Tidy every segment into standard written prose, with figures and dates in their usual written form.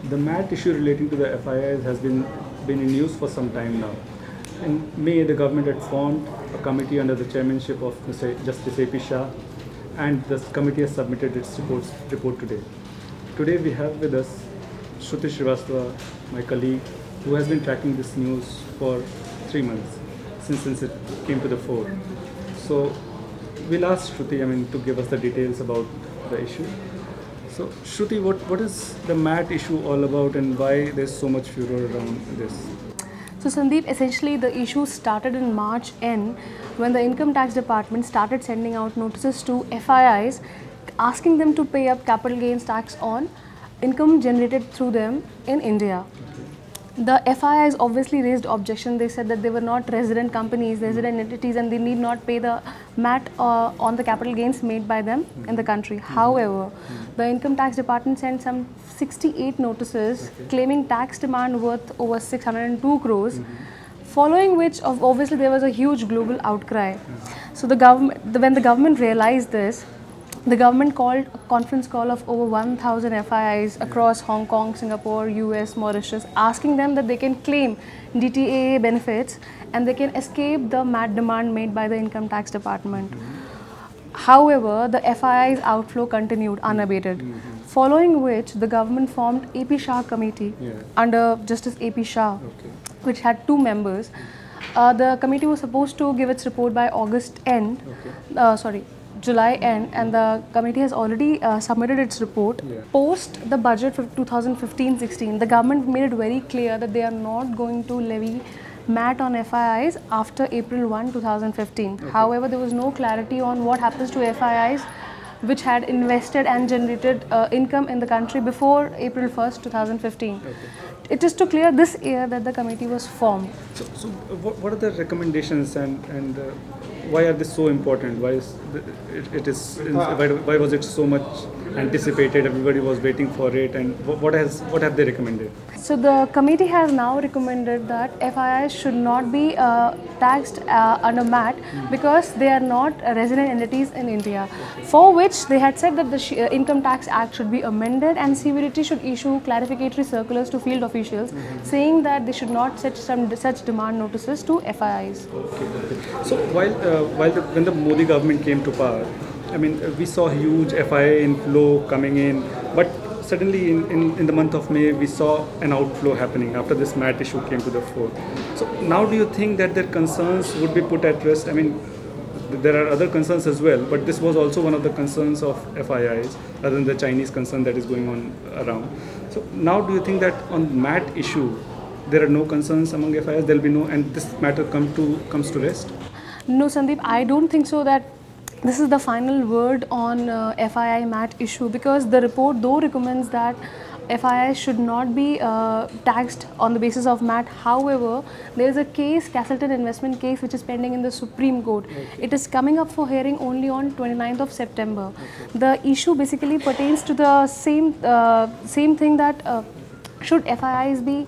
The MAT issue relating to the FIIs has been in news for some time now. In May, the government had formed a committee under the chairmanship of Mr. Justice A.P. Shah, and this committee has submitted its report today. Today we have with us Shruti Srivastava, my colleague, who has been tracking this news for 3 months since it came to the fore. So we'll ask Shruti, to give us the details about the issue. So Shruti, what is the MAT issue all about, and why there's so much furor around this? So Sandeep, essentially the issue started in March end when the Income Tax Department started sending out notices to FIIs asking them to pay up capital gains tax on income generated through them in India. The FIIs obviously raised objection. They said that they were not resident companies, resident entities, and they need not pay the MAT on the capital gains made by them in the country. However, the Income Tax Department sent some 68 notices claiming tax demand worth over 602 crores, following which obviously there was a huge global outcry. So when the government realized this, the government called a conference call of over 1,000 FIIs across Hong Kong, Singapore, US, Mauritius, asking them that they can claim DTAA benefits and they can escape the MAT demand made by the Income Tax Department. However, the FII's outflow continued unabated, following which the government formed AP Shah committee under Justice AP Shah, which had 2 members. The committee was supposed to give its report by August end, July end, and the committee has already submitted its report. Post the budget for 2015-16, the government made it very clear that they are not going to levy MAT on FIIs after April 1, 2015. However, there was no clarity on what happens to FIIs which had invested and generated income in the country before April 1st, 2015. It is to clear this year that the committee was formed. So what are the recommendations, and why are they so important? Why was it so much anticipated? Everybody was waiting for it, and what have they recommended? So the committee has now recommended that FIIs should not be taxed under MAT because they are not resident entities in India, for which they had said that the Income Tax Act should be amended and CBDT should issue clarificatory circulars to field officials saying that they should not set such demand notices to FIIs. So when the Modi government came to power, we saw huge FII inflow coming in, but suddenly in the month of May we saw an outflow happening after this MAT issue came to the fore. So now do you think that their concerns would be put at rest? There are other concerns as well, but this was also one of the concerns of FIIs, other than the Chinese concern that is going on around. So now do you think that on MAT issue there are no concerns among FIIs, there will be no, and this matter comes to rest? No, Sandeep, I don't think so that this is the final word on FII MAT issue, because the report though recommends that FIIs should not be taxed on the basis of MAT. However, there is a case, Castleton investment case, which is pending in the Supreme Court. It is coming up for hearing only on 29th of September. The issue basically pertains to the same thing, that should FIIs be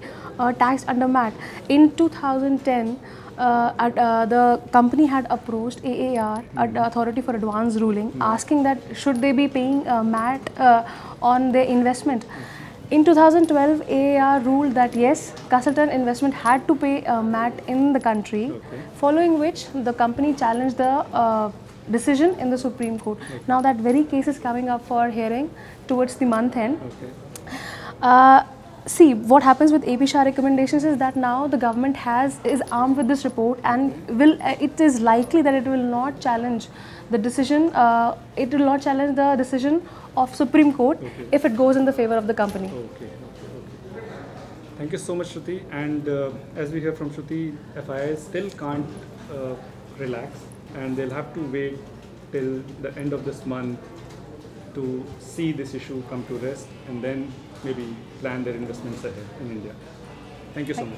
taxed under MAT. In 2010, the company had approached AAR, Authority for Advanced Ruling, asking that should they be paying MAT on their investment. In 2012, AAR ruled that yes, Castleton Investment had to pay MAT in the country, following which the company challenged the decision in the Supreme Court. Now that very case is coming up for hearing towards the month end. See, what happens with AP Shah recommendations is that now the government is armed with this report, and it is likely that it will not challenge the decision. It will not challenge the decision of Supreme Court if it goes in the favor of the company. Thank you so much, Shruti. And as we hear from Shruti, FIIs still can't relax, and they'll have to wait till the end of this month to see this issue come to rest, and then maybe plan their investments ahead in India. Thank you so much.